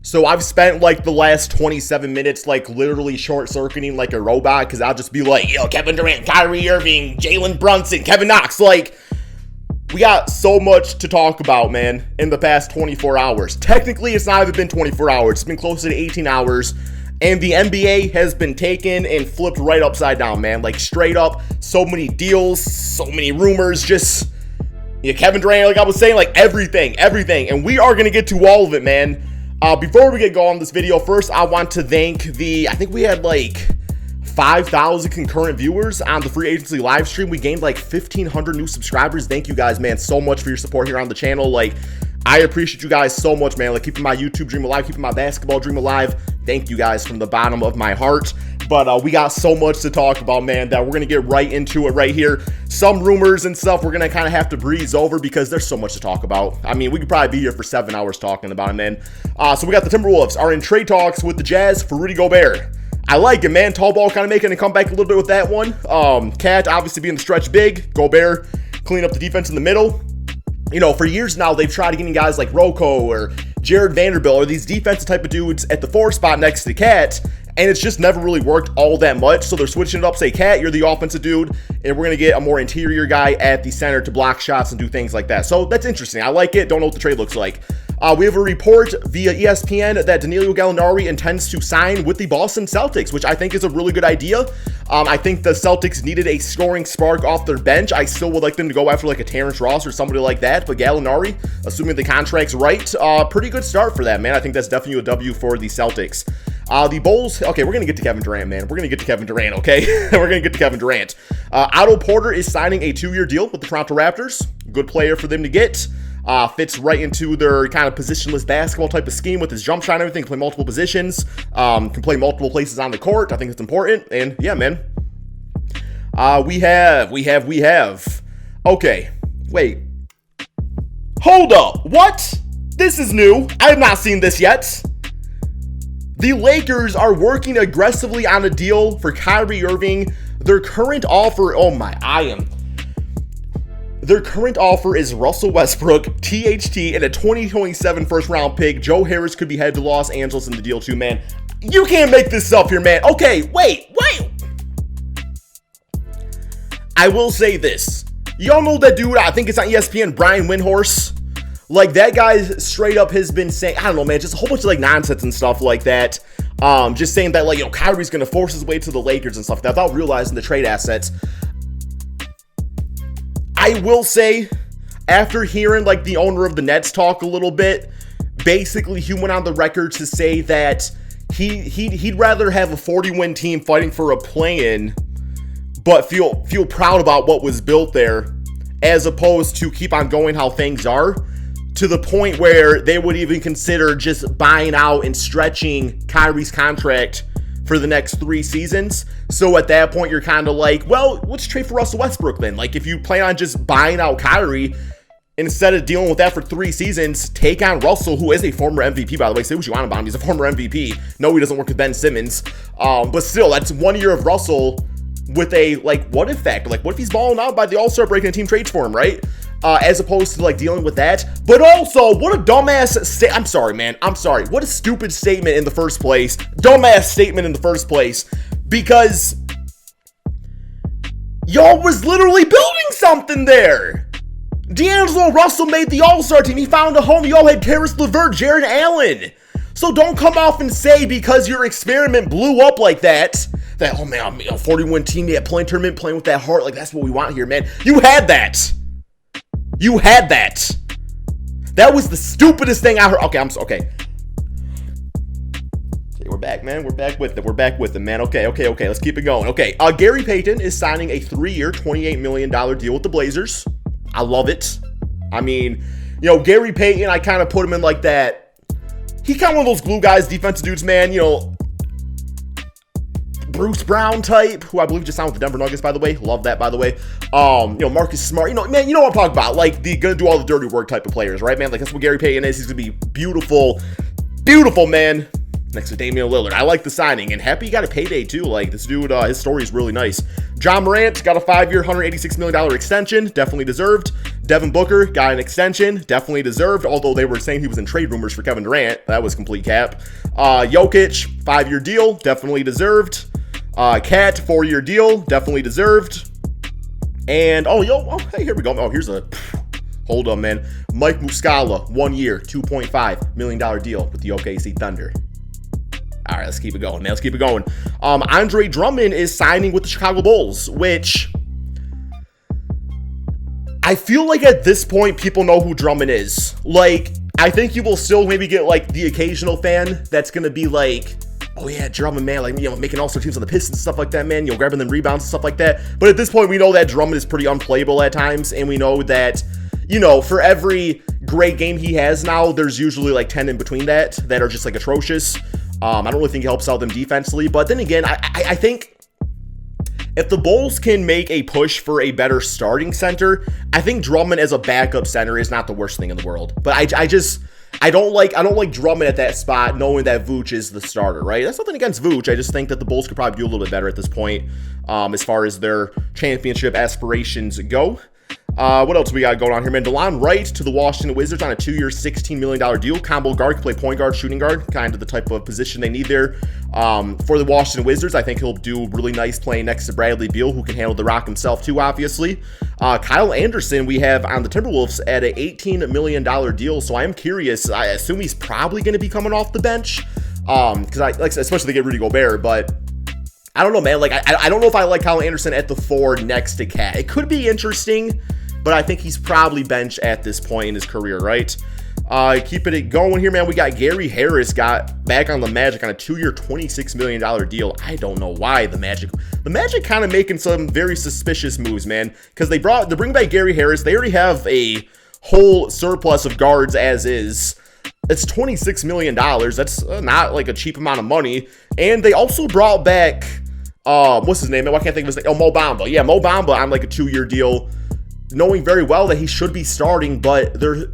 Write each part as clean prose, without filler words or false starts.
So I've spent like the last 27 minutes like literally short-circuiting like a robot because I'll just be like, yo, Kevin Durant, Kyrie Irving, Jalen Brunson, Kevin Knox. Like, we got so much to talk about, man, in the past 24 hours. Technically, it's not even been 24 hours. It's been closer to 18 hours. And the NBA has been taken and flipped right upside down, man. Like, straight up, so many deals, so many rumors, just, yeah, Kevin Durant, like I was saying, like everything. And we are going to get to all of it, man. Before we get going on this video, first I want to thank I think we had like 5,000 concurrent viewers on the free agency live stream. We gained like 1,500 new subscribers. Thank you guys, man, so much for your support here on the channel. Like, I appreciate you guys so much, man. Like, keeping my YouTube dream alive, keeping my basketball dream alive. Thank you guys from the bottom of my heart. But we got so much to talk about, man, that we're going to get right into it right here. Some rumors and stuff we're going to kind of have to breeze over because there's so much to talk about. I mean, we could probably be here for 7 hours talking about it, man. So we got the Timberwolves are in trade talks with the Jazz for Rudy Gobert. I like it, man. Tall ball kind of making a comeback a little bit with that one. Cat obviously being the stretch big. Gobert clean up the defense in the middle. You know, for years now, they've tried getting guys like Rocco or Jared Vanderbilt or these defensive type of dudes at the 4 spot next to Cat, and it's just never really worked all that much. So they're switching it up, say, Cat, you're the offensive dude, and we're going to get a more interior guy at the center to block shots and do things like that. So that's interesting. I like it. Don't know what the trade looks like. We have a report via ESPN that Danilo Gallinari intends to sign with the Boston Celtics, which I think is a really good idea. I think the Celtics needed a scoring spark off their bench. I still would like them to go after like a Terrence Ross or somebody like that, but Gallinari, assuming the contract's right, pretty good start for that, man. I think that's definitely a W for the Celtics. The Bulls, okay, we're going to get to Kevin Durant, man. We're going to get to Kevin Durant, okay? We're going to get to Kevin Durant. Otto Porter is signing a 2-year deal with the Toronto Raptors. Good player for them to get. Fits right into their kind of positionless basketball type of scheme with his jump shot and everything. Can play multiple positions. Can play multiple places on the court. I think it's important. And yeah, man. We have. Okay, wait. Hold up. What? This is new. I have not seen this yet. The Lakers are working aggressively on a deal for Kyrie Irving. Their current offer, Their current offer is Russell Westbrook, THT, and a 2027 first-round pick. Joe Harris could be headed to Los Angeles in the deal too, man. You can't make this up here, man. Okay, wait. I will say this. Y'all know that dude, I think it's on ESPN, Brian Windhorst. Like, that guy straight up has been saying, I don't know, man, just a whole bunch of, like, nonsense and stuff like that. Just saying that, like, yo, Kyrie's going to force his way to the Lakers and stuff like that without realizing the trade assets. I will say, after hearing, like, the owner of the Nets talk a little bit, basically he went on the record to say that he'd rather have a 40-win team fighting for a play-in, but feel proud about what was built there, as opposed to keep on going how things are, to the point where they would even consider just buying out and stretching Kyrie's contract for the next 3 seasons. So at that point, you're kind of like, well, let's trade for Russell Westbrook then. Like, if you plan on just buying out Kyrie, instead of dealing with that for 3 seasons, take on Russell, who is a former MVP, by the way. Say what you want about him. He's a former MVP. No, he doesn't work with Ben Simmons. But still, that's 1 year of Russell with a, like, what if factor? Like, what if he's balling out by the All-Star break and the team trades for him, right? As opposed to, like, dealing with that. But also, what a dumbass I'm sorry, man. I'm sorry. What a stupid statement in the first place. Dumbass statement in the first place. Because y'all was literally building something there. D'Angelo Russell made the All-Star team. He found a home. Y'all had Karis LeVert, Jared Allen. So don't come off and say because your experiment blew up like that, oh, man, I'm a 40-win team, yeah, playing tournament, playing with that heart. Like, that's what we want here, man. You had that. You had that. That was the stupidest thing I heard. Okay, okay, we're back, man. We're back with it, man. Okay. Let's keep it going. Okay, Gary Payton is signing a 3-year, $28 million deal with the Blazers. I love it. I mean, you know, Gary Payton, I kind of put him in like that. He kind of one of those glue guys, defensive dudes, man. You know, Bruce Brown type, who I believe just signed with the Denver Nuggets, by the way. Love that, by the way. You know, Marcus Smart. You know, man, you know what I'm talking about. Like, the gonna do all the dirty work type of players, right, man? Like, that's what Gary Payton is. He's gonna be beautiful, man. Next to Damian Lillard. I like the signing, and happy he got a payday too. Like, this dude, his story is really nice. John Morant got a 5-year, $186 million extension. Definitely deserved. Devin Booker got an extension, definitely deserved, although they were saying he was in trade rumors for Kevin Durant. That was complete cap. Jokic, 5-year deal, definitely deserved. Cat, 4-year deal, definitely deserved. And, hey, here we go. Hold on, man. Mike Muscala, 1 year, $2.5 million deal with the OKC Thunder. All right, let's keep it going, man. Let's keep it going. Andre Drummond is signing with the Chicago Bulls, which I feel like at this point, people know who Drummond is. Like, I think you will still maybe get, like, the occasional fan that's going to be like, oh, yeah, Drummond, man, like, making all-star teams on the Pistons and stuff like that, man, grabbing them rebounds and stuff like that. But at this point, we know that Drummond is pretty unplayable at times, and we know that, for every great game he has now, there's usually, like, 10 in between that are just, like, atrocious. I don't really think he helps out them defensively. But then again, I think if the Bulls can make a push for a better starting center, I think Drummond as a backup center is not the worst thing in the world. But I don't like Drummond at that spot, knowing that Vooch is the starter, right? That's nothing against Vooch. I just think that the Bulls could probably do a little bit better at this point, as far as their championship aspirations go. What else we got going on here, man? DeLon Wright to the Washington Wizards on a 2-year, $16 million deal. Combo guard, can play point guard, shooting guard, kind of the type of position they need there. For the Washington Wizards, I think he'll do really nice playing next to Bradley Beal, who can handle the rock himself too, obviously. Kyle Anderson we have on the Timberwolves at an $18 million deal, so I am curious. I assume he's probably going to be coming off the bench, because especially to get Rudy Gobert, but I don't know, man. Like, I don't know if I like Kyle Anderson at the 4 next to Cat. It could be interesting, but I think he's probably bench at this point in his career, right? Keeping it going here, man. We got Gary Harris got back on the Magic on a 2-year, $26 million deal. I don't know why the Magic kind of making some very suspicious moves, man, because they bring back Gary Harris. They already have a whole surplus of guards as is. It's $26 million. That's not like a cheap amount of money. And they also brought back, what's his name? I can't think of his name. Oh, Mo Bamba. Yeah, Mo Bamba on like a 2-year deal, knowing very well that he should be starting, but their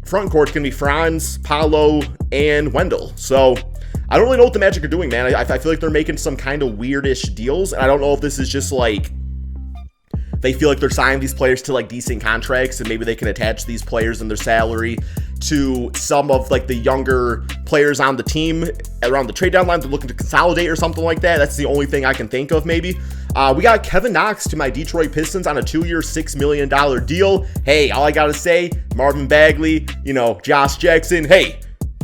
front court's going to be Franz, Paolo, and Wendell. So I don't really know what the Magic are doing, man. I feel like they're making some kind of weirdish deals, and I don't know if this is just like they feel like they're signing these players to like decent contracts, and maybe they can attach these players and their salary to some of like the younger players on the team around the trade deadline. They're looking to consolidate or something like that. That's the only thing I can think of, maybe. We got Kevin Knox to my Detroit Pistons on a 2-year, $6 million deal. Hey, all I gotta say, Marvin Bagley, Josh Jackson. Hey,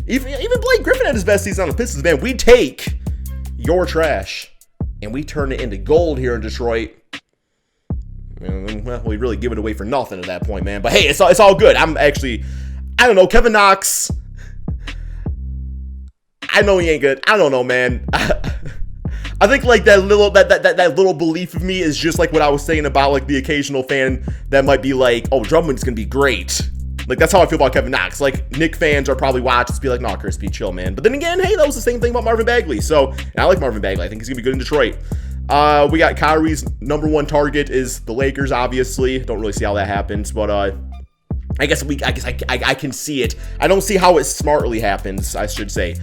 even Blake Griffin had his best season on the Pistons, man. We take your trash and we turn it into gold here in Detroit. Well, we really give it away for nothing at that point, man. But hey, it's all good. I don't know, Kevin Knox. I know he ain't good. I don't know, man. I think like that little belief of me is just like what I was saying about like the occasional fan that might be like, oh, Drummond's gonna be great. Like, that's how I feel about Kevin Knox. Like, Knicks fans are probably watching and be like, no, Crispy, chill, man. But then again, hey, that was the same thing about Marvin Bagley. So, and I like Marvin Bagley. I think he's gonna be good in Detroit. We got Kyrie's number 1 target is the Lakers, obviously. Don't really see how that happens, but I guess I can see it. I don't see how it smartly happens, I should say.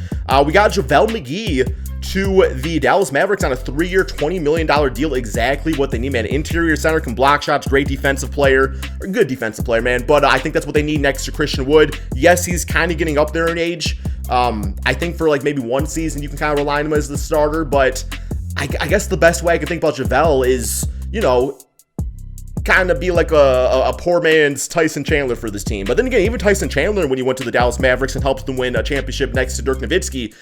We got JaVale McGee to the Dallas Mavericks on a 3-year, $20 million deal. Exactly what they need, man. Interior center, can block shots, great defensive player, or good defensive player, man. But I think that's what they need next to Christian Wood. Yes, he's kind of getting up there in age. I think for like maybe one season, you can kind of rely on him as the starter. But I guess the best way I can think about JaVale is, kind of be like a poor man's Tyson Chandler for this team. But then again, even Tyson Chandler, when he went to the Dallas Mavericks and helped them win a championship next to Dirk Nowitzki,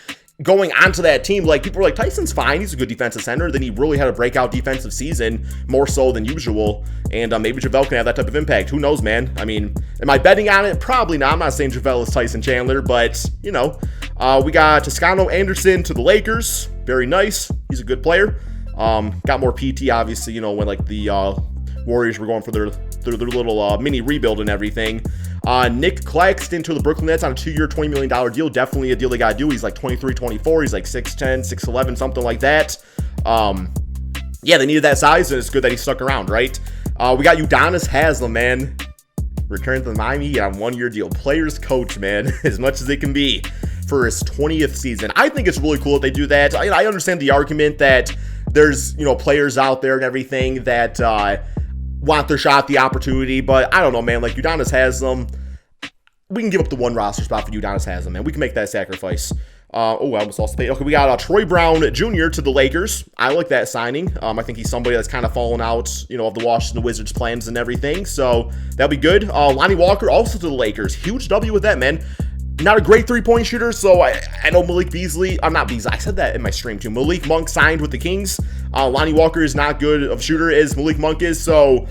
going onto that team, like, people were like, Tyson's fine, he's a good defensive center. Then he really had a breakout defensive season, more so than usual. And maybe JaVale can have that type of impact. Who knows, man? I mean, am I betting on it? Probably not. I'm not saying JaVale is Tyson Chandler, but, we got Toscano Anderson to the Lakers. Very nice. He's a good player. Got more PT, obviously, when, like, the Warriors were going for their little mini rebuild and everything. Nick Claxton to the Brooklyn Nets on a 2-year, $20 million deal. Definitely a deal they got to do. He's like 23, 24. He's like 6'10", 6'11", something like that. Yeah, they needed that size, and it's good that he stuck around, right? We got Udonis Haslem, man. Returned to the Miami Heat on 1-year deal. Players coach, man, as much as it can be for his 20th season. I think it's really cool that they do that. I understand the argument that there's, players out there and everything that want their shot, the opportunity, but I don't know, man. Like, Udonis Haslem, we can give up the one roster spot for Udonis Haslem, man. We can make that sacrifice. I almost lost the page. Okay, we got Troy Brown Jr. to the Lakers. I like that signing. I think he's somebody that's kind of fallen out, of the Washington Wizards plans and everything, so that'll be good. Lonnie Walker also to the Lakers. Huge W with that, man. Not a great three-point shooter, so I know Malik Beasley. I'm not Beasley. I said that in my stream, too. Malik Monk signed with the Kings. Lonnie Walker is not good of a shooter as Malik Monk is, so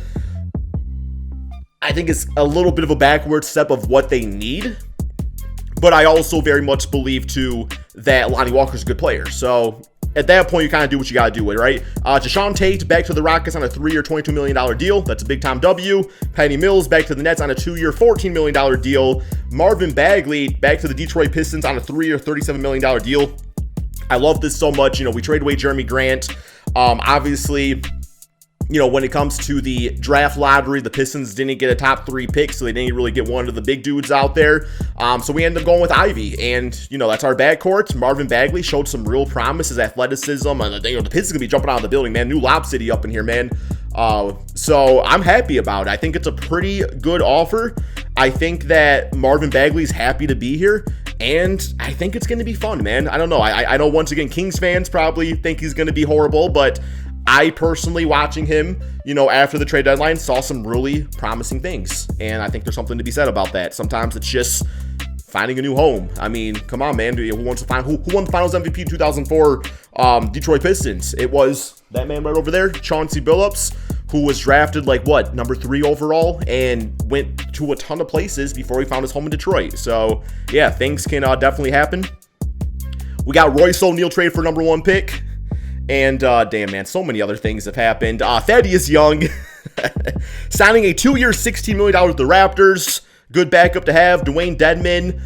I think it's a little bit of a backward step of what they need. But I also very much believe, too, that Lonnie Walker's a good player. So at that point, you kind of do what you got to do with, right? Deshaun Tate back to the Rockets on a 3-year, $22 million deal. That's a big-time W. Patty Mills back to the Nets on a 2-year, $14 million deal. Marvin Bagley back to the Detroit Pistons on a 3-year, $37 million deal. I love this so much. We traded away Jeremy Grant. Obviously, when it comes to the draft lottery, the Pistons didn't get a top 3 pick, so they didn't really get one of the big dudes out there. So we ended up going with Ivy, and, that's our backcourt. Marvin Bagley showed some real promise, his athleticism, and, the Pistons going to be jumping out of the building, man. New Lob City up in here, man. So I'm happy about it. I think it's a pretty good offer. I think that Marvin Bagley's happy to be here, and I think it's going to be fun, man. I don't know. I know, once again, Kings fans probably think he's going to be horrible, but I personally, watching him, after the trade deadline, saw some really promising things. And I think there's something to be said about that. Sometimes it's just finding a new home. I mean, come on, man. Who won the Finals MVP in 2004? Detroit Pistons. It was that man right over there, Chauncey Billups, who was drafted number 3 overall and went to a ton of places before he found his home in Detroit. So, yeah, things can definitely happen. We got Royce O'Neal trade for number 1 pick. And, damn, man, so many other things have happened. Thaddeus Young signing a 2-year, $16 million with the Raptors. Good backup to have. Dwayne Dedmon,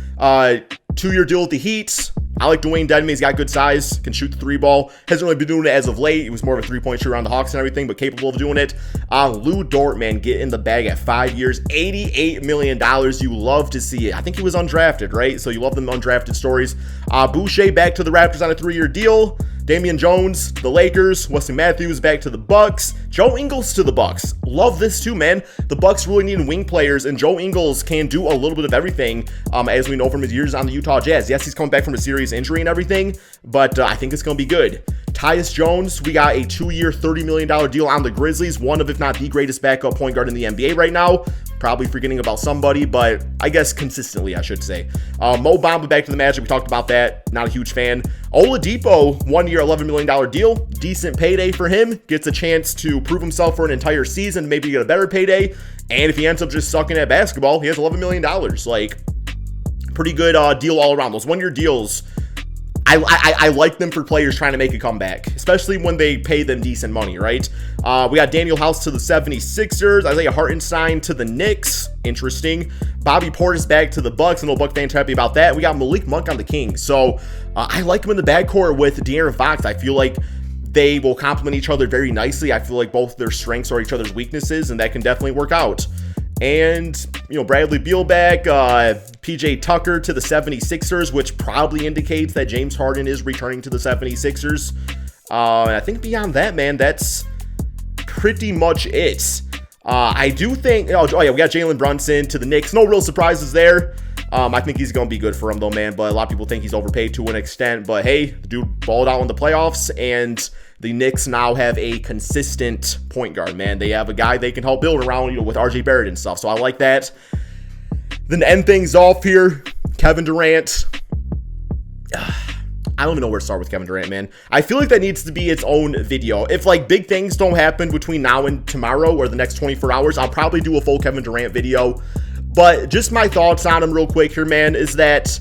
2-year deal with the Heat. I like Dwayne Dedmon. He's got good size, can shoot the 3-ball. Hasn't really been doing it as of late. He was more of a 3-point shooter around the Hawks and everything, but capable of doing it. Lou Dort, man, get in the bag at 5 years, $88 million. You love to see it. I think he was undrafted, right? So you love them undrafted stories. Boucher back to the Raptors on a 3-year deal. Damian Jones to the Lakers. Wesley Matthews back to the Bucks. Joe Ingles to the Bucks. Love this too, man. The Bucks really need wing players, and Joe Ingles can do a little bit of everything, as we know from his years on the Utah Jazz. Yes, he's coming back from a serious injury and everything, but I think it's going to be good. Tyus Jones, we got a 2-year, $30 million deal on the Grizzlies. One of, if not the greatest backup point guard in the NBA right now. Probably forgetting about somebody, but I guess consistently, I should say. Mo Bamba back to the Magic. We talked about that. Not a huge fan. Oladipo, 1-year, $11 million deal. Decent payday for him. Gets a chance to prove himself for an entire season, maybe get a better payday. And if he ends up just sucking at basketball, he has $11 million. Pretty good deal all around. Those 1-year deals, I like them for players trying to make a comeback, especially when they pay them decent money, right? We got Daniel House to the 76ers, Isaiah Hartenstein to the Knicks, interesting. Bobby Portis back to the Bucks, and no Buck fans happy about that. We got Malik Monk on the Kings, so I like him in the backcourt with De'Aaron Fox. I feel like they will complement each other very nicely. I feel like both their strengths are each other's weaknesses, and that can definitely work out. And, Bradley Beal back, PJ Tucker to the 76ers, which probably indicates that James Harden is returning to the 76ers. And I think beyond that, man, that's pretty much it. I do think, we got Jalen Brunson to the Knicks. No real surprises there. I think he's going to be good for him, though, man. But a lot of people think he's overpaid to an extent. But, hey, the dude balled out in the playoffs, and the Knicks now have a consistent point guard, man. They have a guy they can help build around, with RJ Barrett and stuff. So I like that. Then to end things off here, Kevin Durant. I don't even know where to start with Kevin Durant, man. I feel like that needs to be its own video. If, big things don't happen between now and tomorrow or the next 24 hours, I'll probably do a full Kevin Durant video. But just my thoughts on him real quick here, man, is that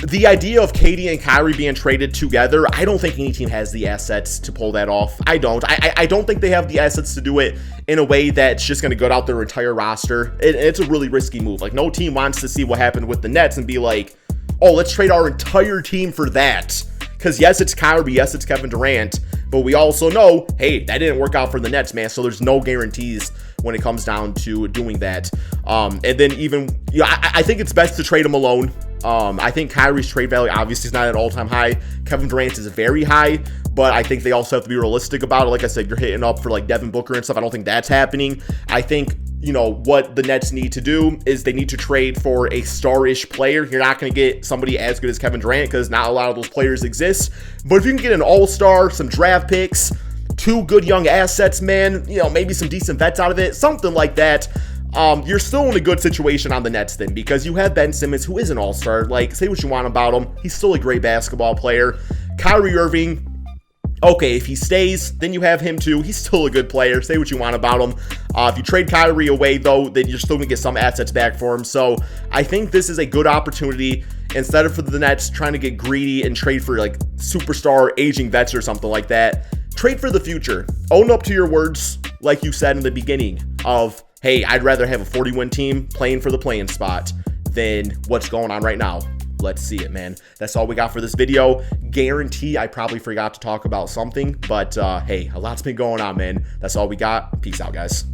the idea of KD and Kyrie being traded together, I don't think any team has the assets to pull that off. I don't. I don't think they have the assets to do it in a way that's just going to gut out their entire roster. It's a really risky move. No team wants to see what happened with the Nets and be like, oh, let's trade our entire team for that. Because yes, it's Kyrie, yes, it's Kevin Durant, but we also know, hey, that didn't work out for the Nets, man. So there's no guarantees when it comes down to doing that. And then even, I think it's best to trade him alone. I think Kyrie's trade value obviously is not at an all-time high. Kevin Durant's is very high, but I think they also have to be realistic about it. Like I said, you're hitting up for like Devin Booker and stuff. I don't think that's happening. I think, what the Nets need to do is they need to trade for a star-ish player. You're not going to get somebody as good as Kevin Durant because not a lot of those players exist. But if you can get an all-star, some draft picks, 2 good young assets, man, maybe some decent vets out of it, something like that, you're still in a good situation on the Nets then, because you have Ben Simmons, who is an all-star. Like, say what you want about him. He's still a great basketball player. Kyrie Irving, okay, if he stays, then you have him too. He's still a good player. Say what you want about him. If you trade Kyrie away, though, then you're still going to get some assets back for him. So I think this is a good opportunity. Instead of for the Nets trying to get greedy and trade for like superstar aging vets or something like that, trade for the future. Own up to your words, like you said in the beginning of, hey, I'd rather have a 40-win team playing for the play-in spot than what's going on right now. Let's see it, man. That's all we got for this video. Guarantee I probably forgot to talk about something, but hey, a lot's been going on, man. That's all we got. Peace out, guys.